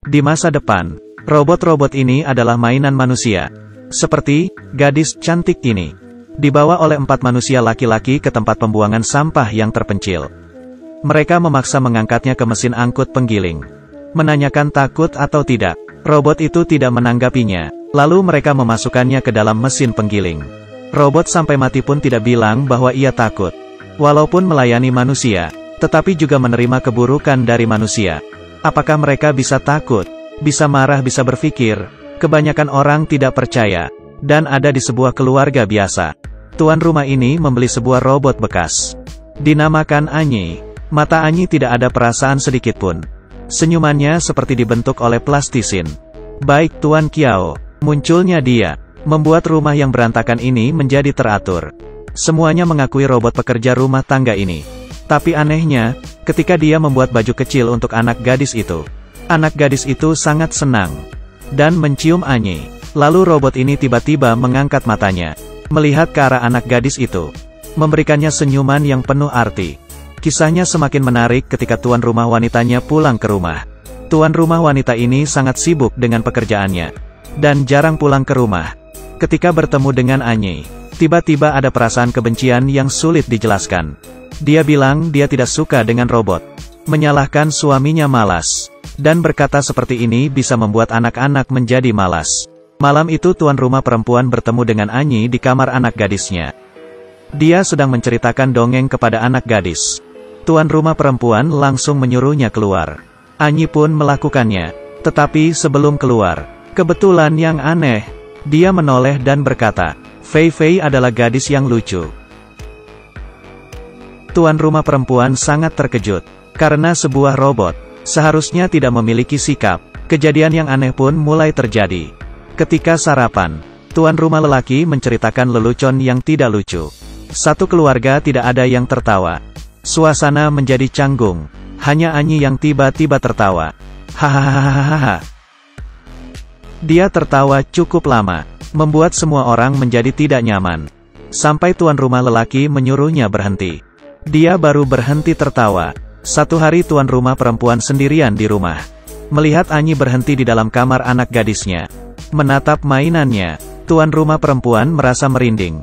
Di masa depan, robot-robot ini adalah mainan manusia. Seperti gadis cantik ini. Dibawa oleh 4 manusia laki-laki ke tempat pembuangan sampah yang terpencil. Mereka memaksa mengangkatnya ke mesin angkut penggiling. Menanyakan takut atau tidak. Robot itu tidak menanggapinya. Lalu mereka memasukkannya ke dalam mesin penggiling. Robot sampai mati pun tidak bilang bahwa ia takut. Walaupun melayani manusia, tetapi juga menerima keburukan dari manusia. Apakah mereka bisa takut? Bisa marah, bisa berpikir? Kebanyakan orang tidak percaya. Dan ada di sebuah keluarga biasa. Tuan rumah ini membeli sebuah robot bekas. Dinamakan Anyi. Mata Anyi tidak ada perasaan sedikitpun. Senyumannya seperti dibentuk oleh plastisin. Baik Tuan Kiao, munculnya dia, membuat rumah yang berantakan ini menjadi teratur. Semuanya mengakui robot pekerja rumah tangga ini. Tapi anehnya, ketika dia membuat baju kecil untuk anak gadis itu, anak gadis itu sangat senang. Dan mencium Anyi. Lalu robot ini tiba-tiba mengangkat matanya, melihat ke arah anak gadis itu. Memberikannya senyuman yang penuh arti. Kisahnya semakin menarik ketika tuan rumah wanitanya pulang ke rumah. Tuan rumah wanita ini sangat sibuk dengan pekerjaannya. Dan jarang pulang ke rumah. Ketika bertemu dengan Anyi, tiba-tiba ada perasaan kebencian yang sulit dijelaskan. Dia bilang dia tidak suka dengan robot. Menyalahkan suaminya malas. Dan berkata seperti ini bisa membuat anak-anak menjadi malas. Malam itu tuan rumah perempuan bertemu dengan Anyi di kamar anak gadisnya. Dia sedang menceritakan dongeng kepada anak gadis. Tuan rumah perempuan langsung menyuruhnya keluar. Anyi pun melakukannya. Tetapi sebelum keluar, kebetulan yang aneh, dia menoleh dan berkata, Fei Fei adalah gadis yang lucu. Tuan rumah perempuan sangat terkejut. Karena sebuah robot seharusnya tidak memiliki sikap. Kejadian yang aneh pun mulai terjadi. Ketika sarapan, tuan rumah lelaki menceritakan lelucon yang tidak lucu. Satu keluarga tidak ada yang tertawa. Suasana menjadi canggung. Hanya Anyi yang tiba-tiba tertawa. Hahaha. Dia tertawa cukup lama, membuat semua orang menjadi tidak nyaman. Sampai tuan rumah lelaki menyuruhnya berhenti. Dia baru berhenti tertawa. Satu hari tuan rumah perempuan sendirian di rumah. Melihat Anyi berhenti di dalam kamar anak gadisnya. Menatap mainannya, tuan rumah perempuan merasa merinding.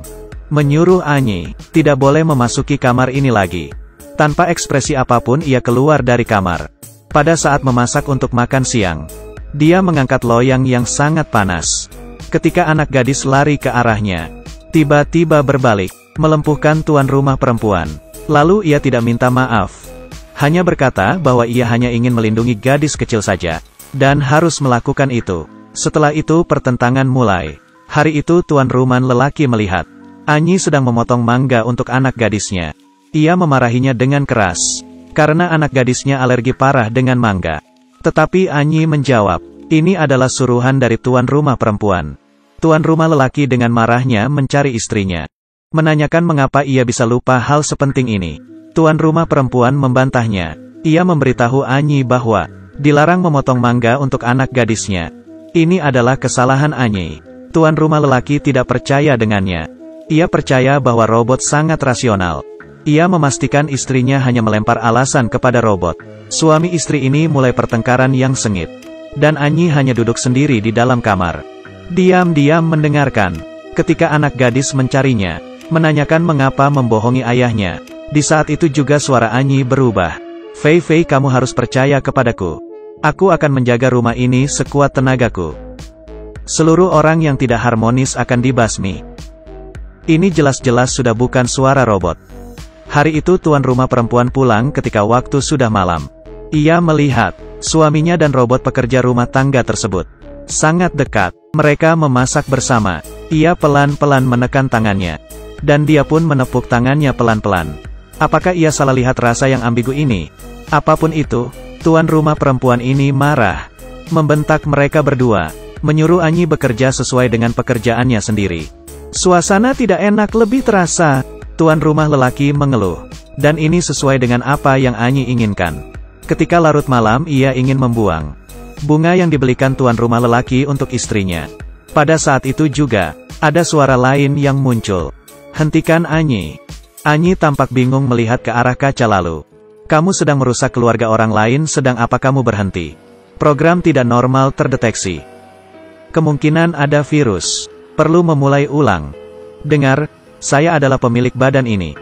Menyuruh Anyi, tidak boleh memasuki kamar ini lagi. Tanpa ekspresi apapun ia keluar dari kamar. Pada saat memasak untuk makan siang, dia mengangkat loyang yang sangat panas. Ketika anak gadis lari ke arahnya, tiba-tiba berbalik, melumpuhkan tuan rumah perempuan. Lalu ia tidak minta maaf. Hanya berkata bahwa ia hanya ingin melindungi gadis kecil saja, dan harus melakukan itu. Setelah itu pertentangan mulai. Hari itu tuan rumah lelaki melihat Anyi sedang memotong mangga untuk anak gadisnya. Ia memarahinya dengan keras, karena anak gadisnya alergi parah dengan mangga. Tetapi Anyi menjawab, ini adalah suruhan dari tuan rumah perempuan. Tuan rumah lelaki dengan marahnya mencari istrinya. Menanyakan mengapa ia bisa lupa hal sepenting ini. Tuan rumah perempuan membantahnya. Ia memberitahu Anyi bahwa dilarang memotong mangga untuk anak gadisnya. Ini adalah kesalahan Anyi. Tuan rumah lelaki tidak percaya dengannya. Ia percaya bahwa robot sangat rasional. Ia memastikan istrinya hanya melempar alasan kepada robot. Suami istri ini mulai pertengkaran yang sengit. Dan Anyi hanya duduk sendiri di dalam kamar. Diam-diam mendengarkan. Ketika anak gadis mencarinya, menanyakan mengapa membohongi ayahnya. Di saat itu juga suara Anyi berubah. Fei Fei, kamu harus percaya kepadaku. Aku akan menjaga rumah ini sekuat tenagaku. Seluruh orang yang tidak harmonis akan dibasmi. Ini jelas-jelas sudah bukan suara robot. Hari itu tuan rumah perempuan pulang ketika waktu sudah malam. Ia melihat suaminya dan robot pekerja rumah tangga tersebut sangat dekat. Mereka memasak bersama. Ia pelan-pelan menekan tangannya. Dan dia pun menepuk tangannya pelan-pelan. Apakah ia salah lihat rasa yang ambigu ini? Apapun itu, tuan rumah perempuan ini marah. Membentak mereka berdua. Menyuruh Anyi bekerja sesuai dengan pekerjaannya sendiri. Suasana tidak enak lebih terasa. Tuan rumah lelaki mengeluh. Dan ini sesuai dengan apa yang Anyi inginkan. Ketika larut malam ia ingin membuang bunga yang dibelikan tuan rumah lelaki untuk istrinya. Pada saat itu juga, ada suara lain yang muncul. Hentikan Anyi. Anyi tampak bingung melihat ke arah kaca lalu. Kamu sedang merusak keluarga orang lain, sedang apa kamu berhenti? Program tidak normal terdeteksi. Kemungkinan ada virus. Perlu memulai ulang. Dengar, saya adalah pemilik badan ini.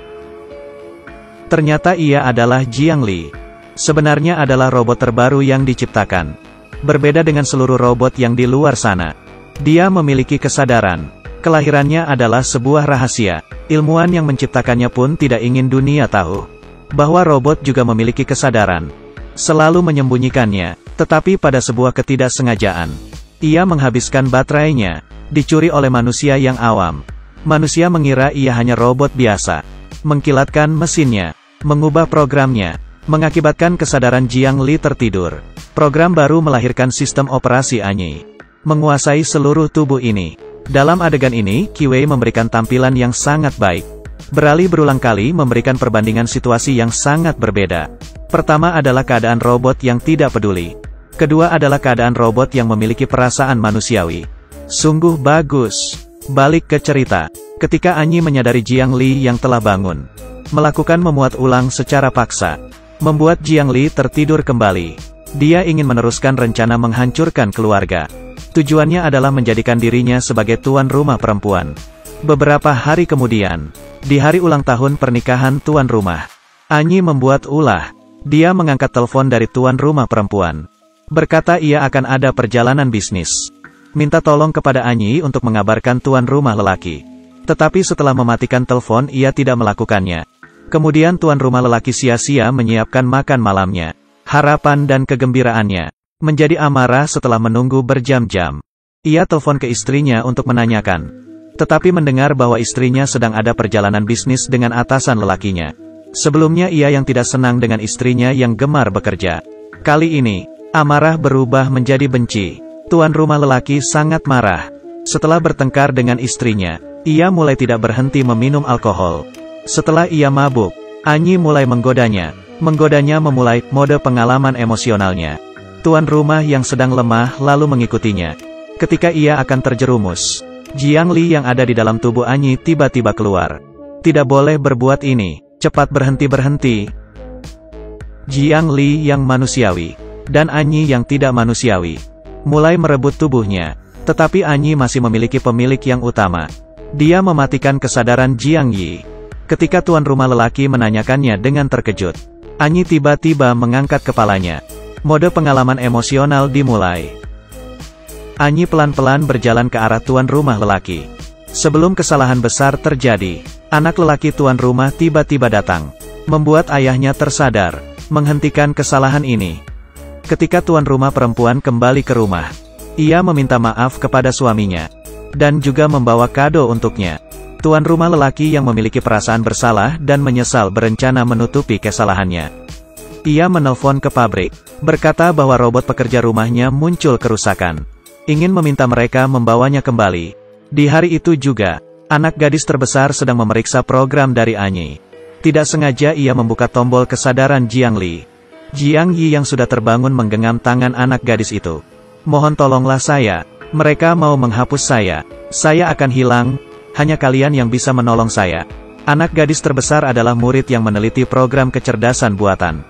Ternyata ia adalah Jiang Li. Sebenarnya adalah robot terbaru yang diciptakan. Berbeda dengan seluruh robot yang di luar sana. Dia memiliki kesadaran. Kelahirannya adalah sebuah rahasia. Ilmuwan yang menciptakannya pun tidak ingin dunia tahu bahwa robot juga memiliki kesadaran. Selalu menyembunyikannya, tetapi pada sebuah ketidaksengajaan, ia menghabiskan baterainya, dicuri oleh manusia yang awam. Manusia mengira ia hanya robot biasa. Mengkilatkan mesinnya, mengubah programnya, mengakibatkan kesadaran Jiang Li tertidur. Program baru melahirkan sistem operasi Anyi, menguasai seluruh tubuh ini. Dalam adegan ini, Qi memberikan tampilan yang sangat baik. Beralih berulang kali memberikan perbandingan situasi yang sangat berbeda. Pertama adalah keadaan robot yang tidak peduli. Kedua adalah keadaan robot yang memiliki perasaan manusiawi. Sungguh bagus. Balik ke cerita. Ketika Anyi menyadari Jiang Li yang telah bangun, melakukan memuat ulang secara paksa, membuat Jiang Li tertidur kembali. Dia ingin meneruskan rencana menghancurkan keluarga. Tujuannya adalah menjadikan dirinya sebagai tuan rumah perempuan. Beberapa hari kemudian, di hari ulang tahun pernikahan tuan rumah, Anyi membuat ulah. Dia mengangkat telepon dari tuan rumah perempuan. Berkata ia akan ada perjalanan bisnis. Minta tolong kepada Anyi untuk mengabarkan tuan rumah lelaki. Tetapi setelah mematikan telepon ia tidak melakukannya. Kemudian tuan rumah lelaki sia-sia menyiapkan makan malamnya. Harapan dan kegembiraannya menjadi amarah setelah menunggu berjam-jam. Ia telepon ke istrinya untuk menanyakan. Tetapi mendengar bahwa istrinya sedang ada perjalanan bisnis dengan atasan lelakinya. Sebelumnya ia yang tidak senang dengan istrinya yang gemar bekerja. Kali ini, amarah berubah menjadi benci. Tuan rumah lelaki sangat marah. Setelah bertengkar dengan istrinya, ia mulai tidak berhenti meminum alkohol. Setelah ia mabuk, Anyi mulai menggodanya memulai mode pengalaman emosionalnya. Tuan rumah yang sedang lemah lalu mengikutinya. Ketika ia akan terjerumus, Jiang Li yang ada di dalam tubuh Anyi tiba-tiba keluar. Tidak boleh berbuat ini, cepat berhenti. Jiang Li yang manusiawi, dan Anyi yang tidak manusiawi, mulai merebut tubuhnya. Tetapi Anyi masih memiliki pemilik yang utama. Dia mematikan kesadaran Jiang Yi. Ketika tuan rumah lelaki menanyakannya dengan terkejut, Anyi tiba-tiba mengangkat kepalanya. Mode pengalaman emosional dimulai. Anyi pelan-pelan berjalan ke arah tuan rumah lelaki. Sebelum kesalahan besar terjadi, anak lelaki tuan rumah tiba-tiba datang, membuat ayahnya tersadar, menghentikan kesalahan ini. Ketika tuan rumah perempuan kembali ke rumah, ia meminta maaf kepada suaminya, dan juga membawa kado untuknya. Tuan rumah lelaki yang memiliki perasaan bersalah dan menyesal berencana menutupi kesalahannya. Ia menelpon ke pabrik, berkata bahwa robot pekerja rumahnya muncul kerusakan. Ingin meminta mereka membawanya kembali. Di hari itu juga, anak gadis terbesar sedang memeriksa program dari Anyi. Tidak sengaja ia membuka tombol kesadaran Jiang Li. Jiang Yi yang sudah terbangun menggenggam tangan anak gadis itu. Mohon tolonglah saya, mereka mau menghapus saya akan hilang. Hanya kalian yang bisa menolong saya. Anak gadis terbesar adalah murid yang meneliti program kecerdasan buatan.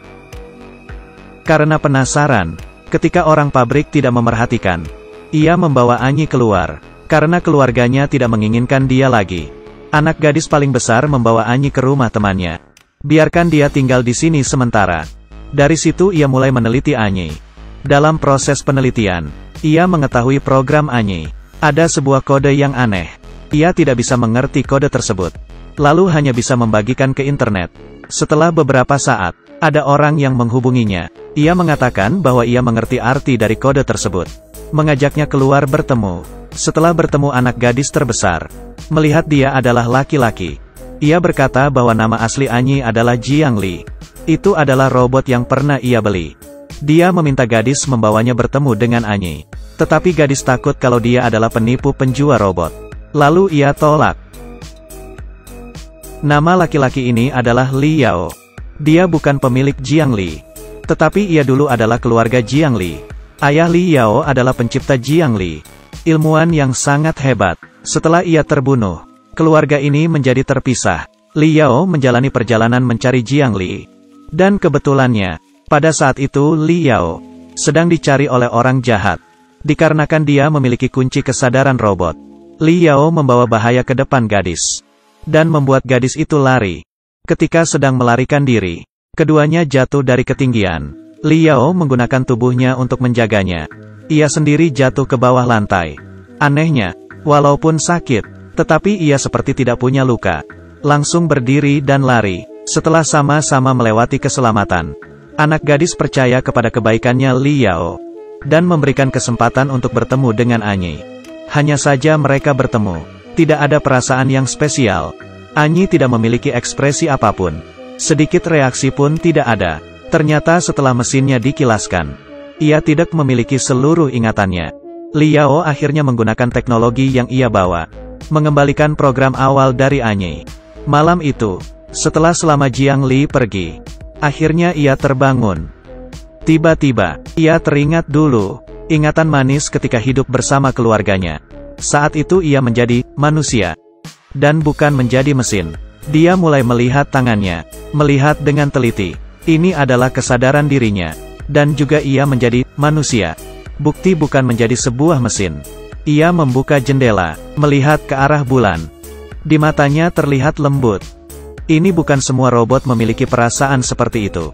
Karena penasaran, ketika orang pabrik tidak memerhatikan, ia membawa Anyi keluar. Karena keluarganya tidak menginginkan dia lagi. Anak gadis paling besar membawa Anyi ke rumah temannya. Biarkan dia tinggal di sini sementara. Dari situ ia mulai meneliti Anyi. Dalam proses penelitian, ia mengetahui program Anyi. Ada sebuah kode yang aneh. Ia tidak bisa mengerti kode tersebut. Lalu hanya bisa membagikan ke internet. Setelah beberapa saat, ada orang yang menghubunginya. Ia mengatakan bahwa ia mengerti arti dari kode tersebut. Mengajaknya keluar bertemu. Setelah bertemu anak gadis terbesar, melihat dia adalah laki-laki. Ia berkata bahwa nama asli Anyi adalah Jiang Li. Itu adalah robot yang pernah ia beli. Dia meminta gadis membawanya bertemu dengan Anyi. Tetapi gadis takut kalau dia adalah penipu penjual robot. Lalu ia tolak. Nama laki-laki ini adalah Li Yao. Dia bukan pemilik Jiang Li. Tetapi ia dulu adalah keluarga Jiang Li. Ayah Li Yao adalah pencipta Jiang Li. Ilmuwan yang sangat hebat. Setelah ia terbunuh, keluarga ini menjadi terpisah. Li Yao menjalani perjalanan mencari Jiang Li. Dan kebetulannya, pada saat itu Li Yao sedang dicari oleh orang jahat. Dikarenakan dia memiliki kunci kesadaran robot, Li Yao membawa bahaya ke depan gadis, dan membuat gadis itu lari. Ketika sedang melarikan diri, keduanya jatuh dari ketinggian. Li Yao menggunakan tubuhnya untuk menjaganya. Ia sendiri jatuh ke bawah lantai. Anehnya, walaupun sakit, tetapi ia seperti tidak punya luka. Langsung berdiri dan lari. Setelah sama-sama melewati keselamatan, anak gadis percaya kepada kebaikannya Li Yao, dan memberikan kesempatan untuk bertemu dengan Anyi. Hanya saja mereka bertemu. Tidak ada perasaan yang spesial. Anyi tidak memiliki ekspresi apapun. Sedikit reaksi pun tidak ada. Ternyata setelah mesinnya dikilaskan, ia tidak memiliki seluruh ingatannya. Li Yao akhirnya menggunakan teknologi yang ia bawa, mengembalikan program awal dari Anyi. Malam itu, setelah selama Jiang Li pergi, akhirnya ia terbangun. Tiba-tiba, ia teringat dulu, ingatan manis ketika hidup bersama keluarganya. Saat itu ia menjadi manusia, dan bukan menjadi mesin. Dia mulai melihat tangannya, melihat dengan teliti. Ini adalah kesadaran dirinya, dan juga ia menjadi manusia. Bukti bukan menjadi sebuah mesin. Ia membuka jendela, melihat ke arah bulan. Di matanya terlihat lembut. Ini bukan semua robot memiliki perasaan seperti itu.